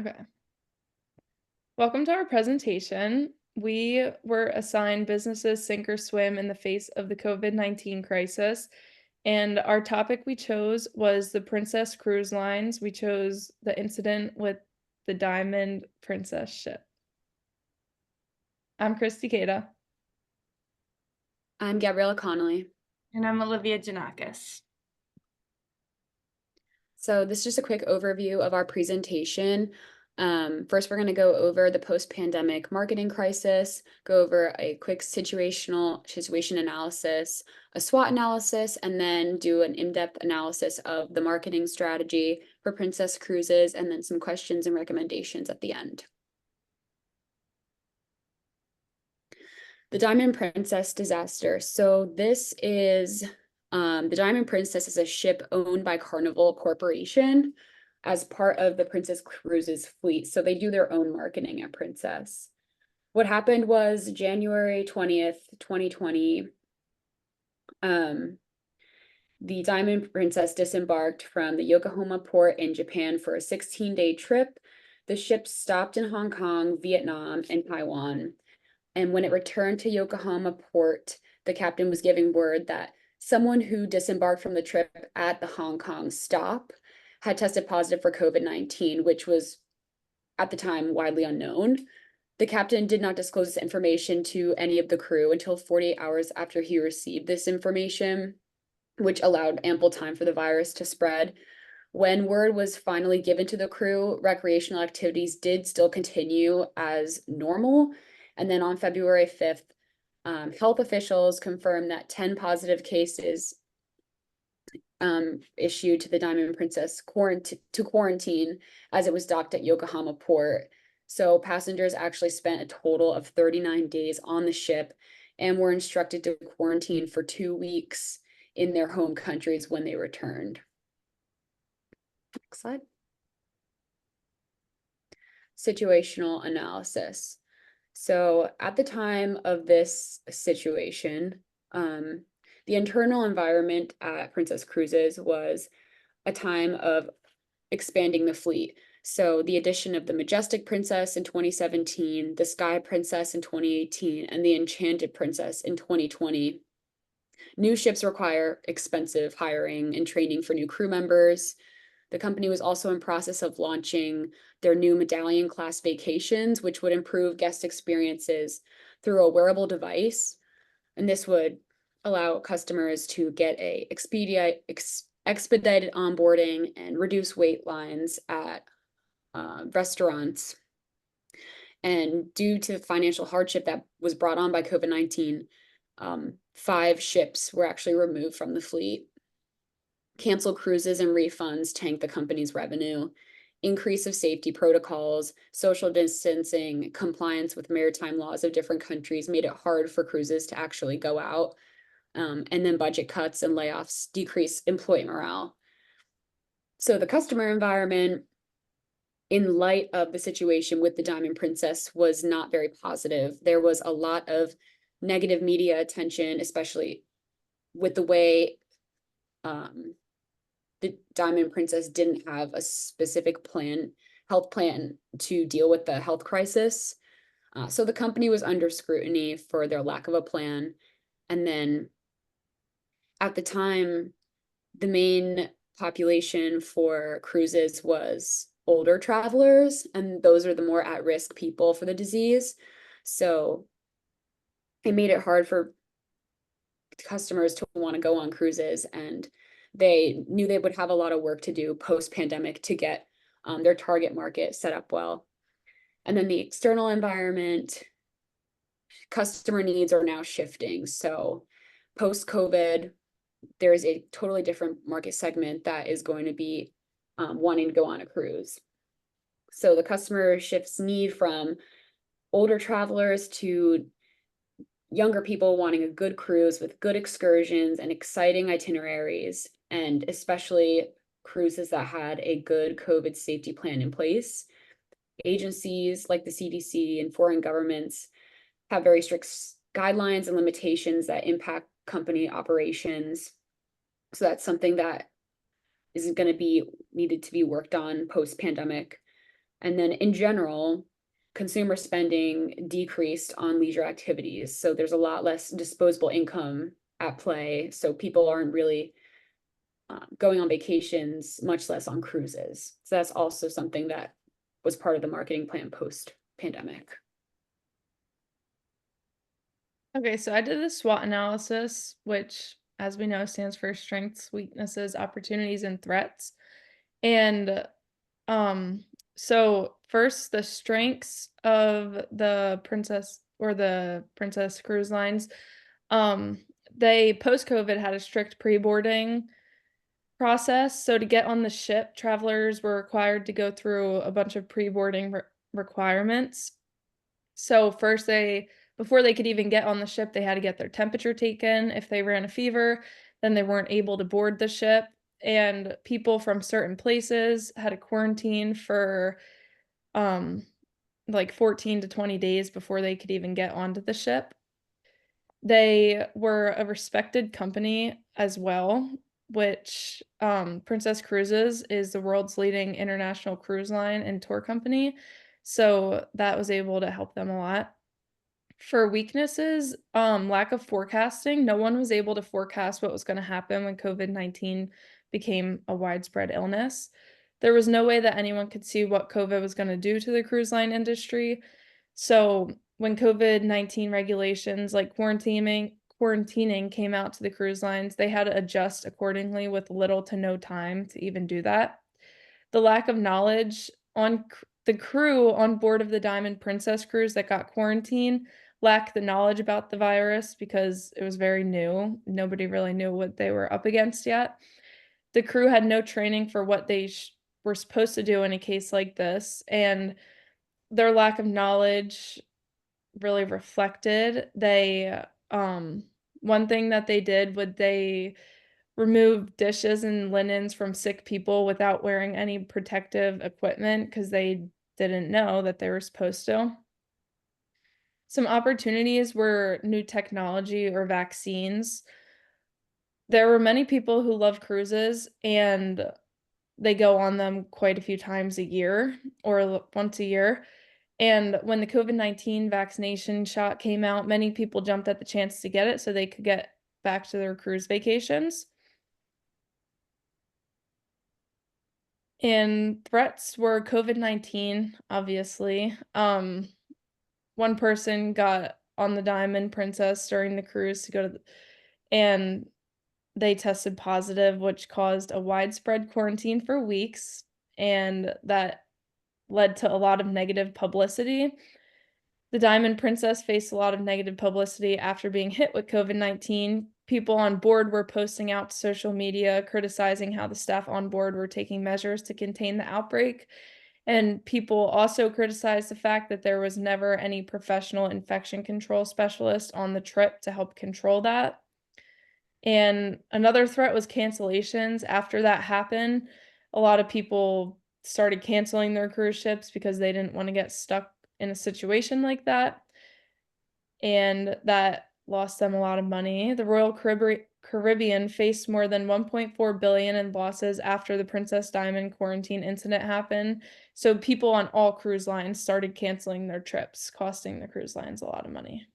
Okay. Welcome to our presentation. We were assigned businesses sink or swim in the face of the COVID-19 crisis, and our topic we chose was the Princess Cruise Lines. We chose the incident with the Diamond Princess ship. I'm Christy Cada. I'm Gabriella Connolly. And I'm Olivia Janakis. So this is just a quick overview of our presentation. First, we're going to go over the post-pandemic marketing crisis, go over a quick situation analysis, a SWOT analysis, and then do an in-depth analysis of the marketing strategy for Princess Cruises, and then some questions and recommendations at the end. The Diamond Princess disaster. So this is the Diamond Princess is a ship owned by Carnival Corporation as part of the Princess Cruises fleet. So they do their own marketing at Princess. What happened was January 20th, 2020, the Diamond Princess disembarked from the Yokohama port in Japan for a 16-day trip. The ship stopped in Hong Kong, Vietnam, and Taiwan. And when it returned to Yokohama port, the captain was giving word that someone who disembarked from the trip at the Hong Kong stop had tested positive for COVID-19, which was at the time widely unknown. The captain did not disclose this information to any of the crew until 48 hours after he received this information, which allowed ample time for the virus to spread. When word was finally given to the crew, recreational activities did still continue as normal. And then on February 5th, health officials confirmed that 10 positive cases issued to the Diamond Princess to quarantine as it was docked at Yokohama port. So passengers actually spent a total of 39 days on the ship and were instructed to quarantine for 2 weeks in their home countries when they returned. Next slide. Situational analysis. So at the time of this situation, the internal environment at Princess Cruises was a time of expanding the fleet. So the addition of the Majestic Princess in 2017, the Sky Princess in 2018, and the Enchanted Princess in 2020. New ships require expensive hiring and training for new crew members. The company was also in process of launching their new Medallion class vacations, which would improve guest experiences through a wearable device. And this would allow customers to get a expedited onboarding and reduce wait lines at restaurants. And due to the financial hardship that was brought on by COVID-19, 5 ships were actually removed from the fleet. Canceled cruises and refunds tanked the company's revenue. Increase of safety protocols, social distancing, compliance with maritime laws of different countries made it hard for cruises to actually go out. And then budget cuts and layoffs decrease employee morale. So the customer environment, in light of the situation with the Diamond Princess, was not very positive. There was a lot of negative media attention, especially with the way the Diamond Princess didn't have a specific health plan to deal with the health crisis. So the company was under scrutiny for their lack of a plan. And then at the time, the main population for cruises was older travelers, and those are the more at-risk people for the disease. So it made it hard for customers to want to go on cruises, and they knew they would have a lot of work to do post-pandemic to get their target market set up well. And then the external environment, customer needs are now shifting. So post-COVID, there is a totally different market segment that is going to be wanting to go on a cruise. So the customer shifts need from older travelers to younger people wanting a good cruise with good excursions and exciting itineraries, and especially cruises that had a good COVID safety plan in place. Agencies like the CDC and foreign governments have very strict guidelines and limitations that impact company operations. So that's something that is going to be needed to be worked on post-pandemic. And then in general, consumer spending decreased on leisure activities. So there's a lot less disposable income at play. So people aren't really going on vacations, much less on cruises. So that's also something that was part of the marketing plan post-pandemic. Okay, so I did a SWOT analysis, which, as we know, stands for strengths, weaknesses, opportunities, and threats. And um, so first, the strengths of the Princess Cruise Lines. Um, they post-COVID had a strict pre-boarding process. So to get on the ship, travelers were required to go through a bunch of pre-boarding requirements. So first before they could even get on the ship, they had to get their temperature taken. If they ran a fever, then they weren't able to board the ship. And people from certain places had to quarantine for um like 14 to 20 days before they could even get onto the ship. They were a respected company as well, which Princess Cruises is the world's leading international cruise line and tour company. So that was able to help them a lot. For weaknesses, lack of forecasting. No one was able to forecast what was gonna happen when COVID-19 became a widespread illness. There was no way that anyone could see what COVID was gonna do to the cruise line industry. So, when COVID-19 regulations like quarantining came out to the cruise lines, they had to adjust accordingly with little to no time to even do that. The lack of knowledge on the crew on board of the Diamond Princess cruise that got quarantined lacked the knowledge about the virus because it was very new. Nobody really knew what they were up against yet. The crew had no training for what they were supposed to do in a case like this, and their lack of knowledge really reflected. One thing that they did would they remove dishes and linens from sick people without wearing any protective equipment because they didn't know that they were supposed to. Some opportunities were new technology or vaccines. There were many people who love cruises and they go on them quite a few times a year or once a year. And when the COVID-19 vaccination shot came out, many people jumped at the chance to get it so they could get back to their cruise vacations. And threats were COVID-19, obviously. One person got on the Diamond Princess during the cruise to go to and they tested positive, which caused a widespread quarantine for weeks, and that led to a lot of negative publicity. The Diamond Princess faced a lot of negative publicity after being hit with COVID-19. People on board were posting out to social media criticizing how the staff on board were taking measures to contain the outbreak. And people also criticized the fact that there was never any professional infection control specialist on the trip to help control that. And another threat was cancellations. After that happened, a lot of people started canceling their cruise ships because they didn't want to get stuck in a situation like that. And that lost them a lot of money. The Royal Caribbean faced more than 1.4 billion in losses after the Princess Diamond quarantine incident happened. So people on all cruise lines started canceling their trips, costing the cruise lines a lot of money.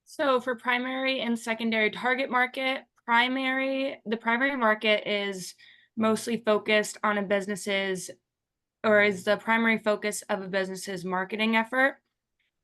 So for primary and secondary target market, the primary market is mostly focused on is the primary focus of a business's marketing effort.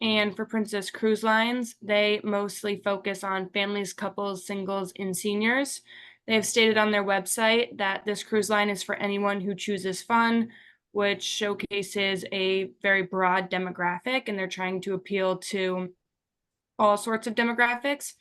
And for Princess Cruise Lines, they mostly focus on families, couples, singles, and seniors. They have stated on their website that this cruise line is for anyone who chooses fun, which showcases a very broad demographic, and they're trying to appeal to all sorts of demographics.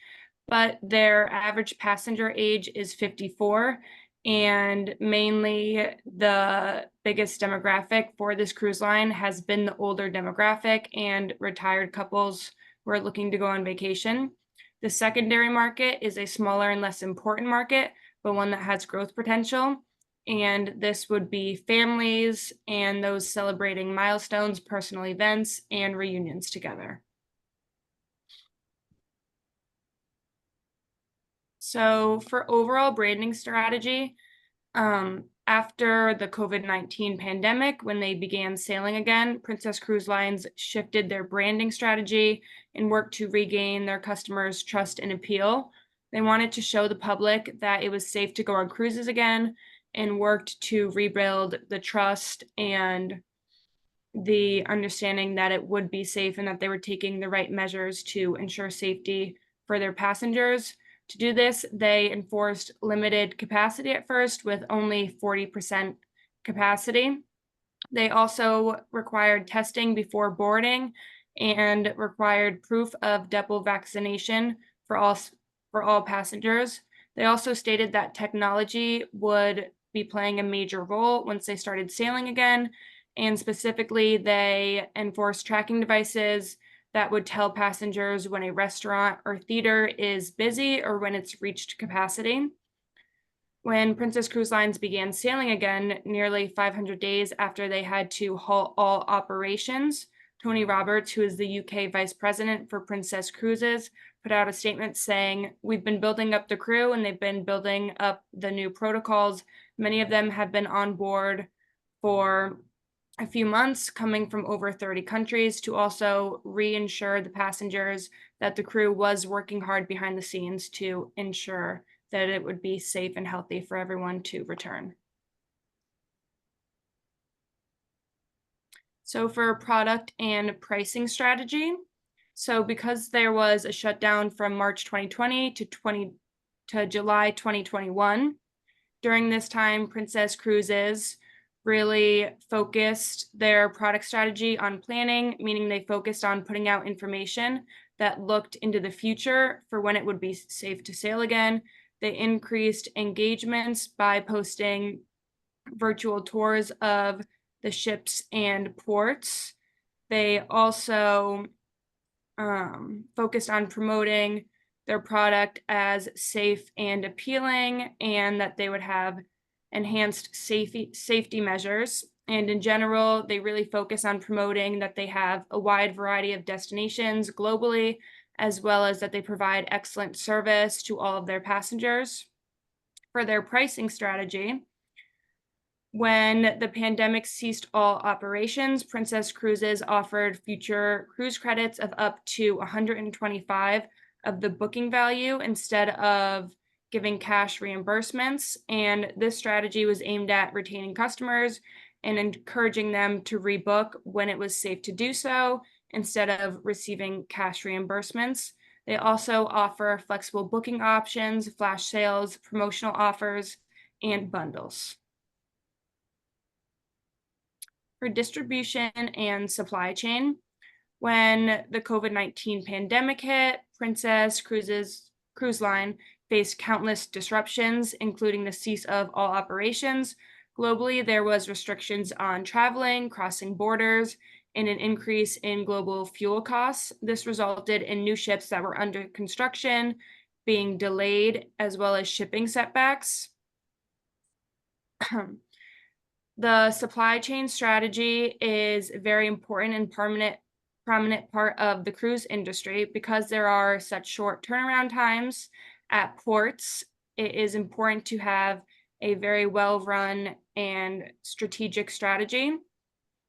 But their average passenger age is 54, and mainly the biggest demographic for this cruise line has been the older demographic and retired couples who are looking to go on vacation. The secondary market is a smaller and less important market, but one that has growth potential. And this would be families and those celebrating milestones, personal events, and reunions together. So for overall branding strategy, After the COVID-19 pandemic, when they began sailing again, Princess Cruise Lines shifted their branding strategy and worked to regain their customers' trust and appeal. They wanted to show the public that it was safe to go on cruises again and worked to rebuild the trust and the understanding that it would be safe and that they were taking the right measures to ensure safety for their passengers. To do this, they enforced limited capacity at first with only 40% capacity. They also required testing before boarding and required proof of double vaccination for all passengers. They also stated that technology would be playing a major role once they started sailing again, and specifically, they enforced tracking devices that would tell passengers when a restaurant or theater is busy or when it's reached capacity. When Princess Cruise Lines began sailing again, nearly 500 days after they had to halt all operations, Tony Roberts, who is the UK Vice President for Princess Cruises, put out a statement saying, "We've been building up the crew and they've been building up the new protocols. Many of them have been on board for a few months, coming from over 30 countries, to also reassure the passengers that the crew was working hard behind the scenes to ensure that it would be safe and healthy for everyone to return." So for product and pricing strategy, so because there was a shutdown from March 2020 to July 2021, during this time, Princess Cruises really focused their product strategy on planning, meaning they focused on putting out information that looked into the future for when it would be safe to sail again. They increased engagements by posting virtual tours of the ships and ports. They also focused on promoting their product as safe and appealing, and that they would have enhanced safety measures. And in general, they really focus on promoting that they have a wide variety of destinations globally, as well as that they provide excellent service to all of their passengers. For their pricing strategy, when the pandemic ceased all operations, Princess Cruises offered future cruise credits of up to 125 of the booking value instead of giving cash reimbursements. And this strategy was aimed at retaining customers and encouraging them to rebook when it was safe to do so instead of receiving cash reimbursements. They also offer flexible booking options, flash sales, promotional offers, and bundles. For distribution and supply chain, when the COVID-19 pandemic hit, Princess Cruise Line faced countless disruptions, including the cease of all operations. Globally, there was restrictions on traveling, crossing borders, and an increase in global fuel costs. This resulted in new ships that were under construction being delayed, as well as shipping setbacks. The supply chain strategy is a very important and prominent part of the cruise industry because there are such short turnaround times at ports. It is important to have a very well-run and strategic strategy.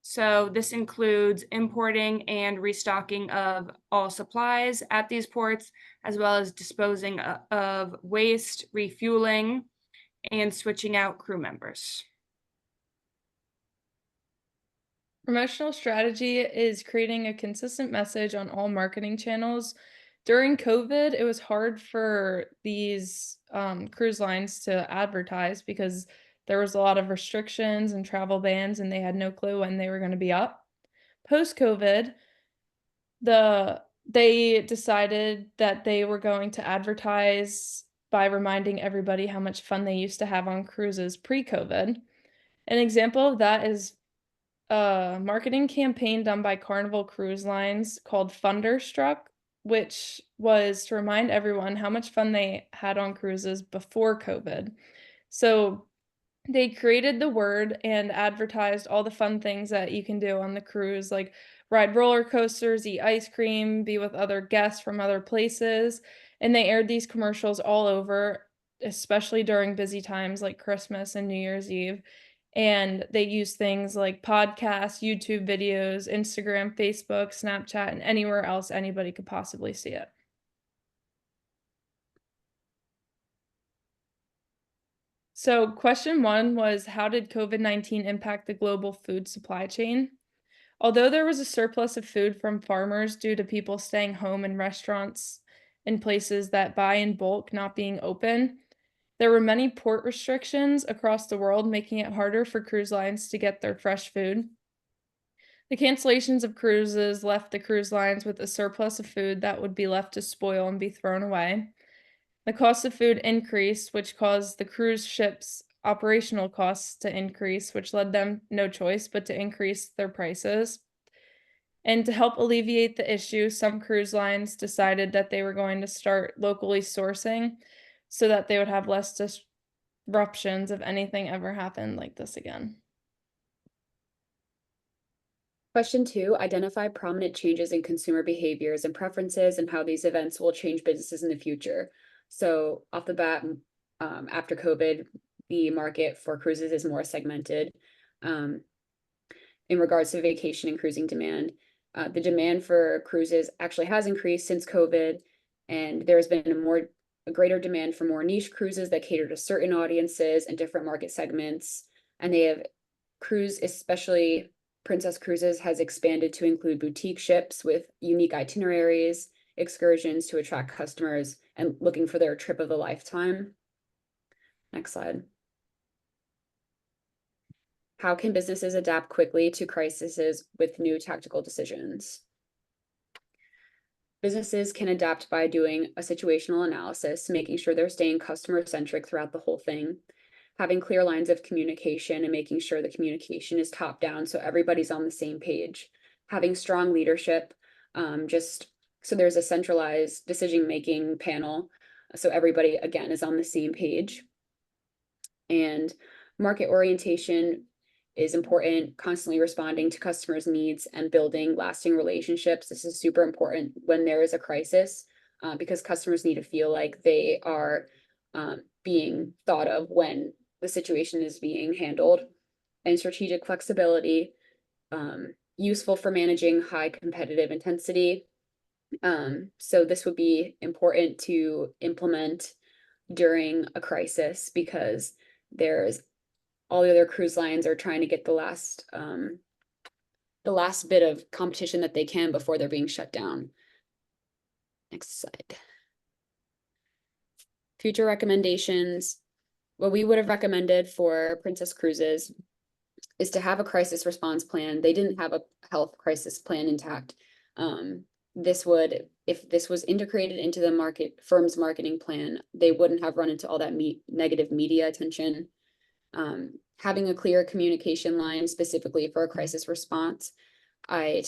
So this includes importing and restocking of all supplies at these ports, as well as disposing of waste, refueling, and switching out crew members. Promotional strategy is creating a consistent message on all marketing channels. During COVID, it was hard for these cruise lines to advertise because there was a lot of restrictions and travel bans, and they had no clue when they were going to be up. Post-COVID, they decided that they were going to advertise by reminding everybody how much fun they used to have on cruises pre-COVID. An example of that is a marketing campaign done by Carnival Cruise Lines called Thunderstruck, which was to remind everyone how much fun they had on cruises before COVID. So they created the word and advertised all the fun things that you can do on the cruise, like ride roller coasters, eat ice cream, be with other guests from other places. And they aired these commercials all over especially during busy times like Christmas and New Year's Eve. And they use things like podcasts, YouTube videos, Instagram, Facebook, Snapchat, and anywhere else anybody could possibly see it. So, question one was, how did COVID-19 impact the global food supply chain? Although there was a surplus of food from farmers due to people staying home and restaurants and places that buy in bulk not being open, there were many port restrictions across the world, making it harder for cruise lines to get their fresh food. The cancellations of cruises left the cruise lines with a surplus of food that would be left to spoil and be thrown away. The cost of food increased, which caused the cruise ships' operational costs to increase, which led them no choice but to increase their prices. And to help alleviate the issue, some cruise lines decided that they were going to start locally sourcing so that they would have less disruptions if anything ever happened like this again. Question two, identify prominent changes in consumer behaviors and preferences and how these events will change businesses in the future. So off the bat, after COVID, the market for cruises is more segmented. In regards to vacation and cruising demand, the demand for cruises actually has increased since COVID, and there's been a greater demand for more niche cruises that cater to certain audiences and different market segments. And they have especially Princess Cruises has expanded to include boutique ships with unique itineraries, excursions to attract customers and looking for their trip of a lifetime. Next slide. How can businesses adapt quickly to crises with new tactical decisions? Businesses can adapt by doing a situational analysis, making sure they're staying customer-centric throughout the whole thing, having clear lines of communication and making sure the communication is top down so everybody's on the same page, having strong leadership, just so there's a centralized decision-making panel so everybody, again, is on the same page. And market orientation is important, constantly responding to customers' needs and building lasting relationships. This is super important when there is a crisis because customers need to feel like they are being thought of when the situation is being handled. And strategic flexibility, useful for managing high competitive intensity. So this would be important to implement during a crisis because there's all the other cruise lines are trying to get the last bit of competition that they can before they're being shut down. Next slide. Future recommendations. What we would have recommended for Princess Cruises is to have a crisis response plan. They didn't have a health crisis plan intact. If this was integrated into the firm's marketing plan, they wouldn't have run into all that negative media attention. Having a clear communication line specifically for a crisis response. I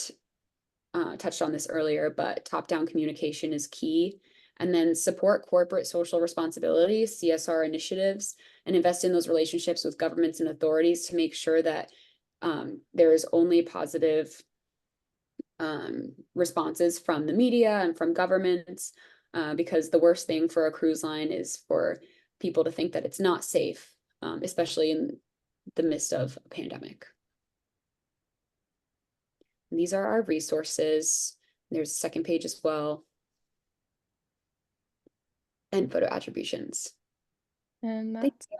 touched on this earlier, but top-down communication is key. And then support corporate social responsibility, CSR initiatives, and invest in those relationships with governments and authorities to make sure that there is only positive responses from the media and from governments, because the worst thing for a cruise line is for people to think that it's not safe, especially in the midst of a pandemic. And these are our resources. There's a second page as well. And photo attributions. And that's it.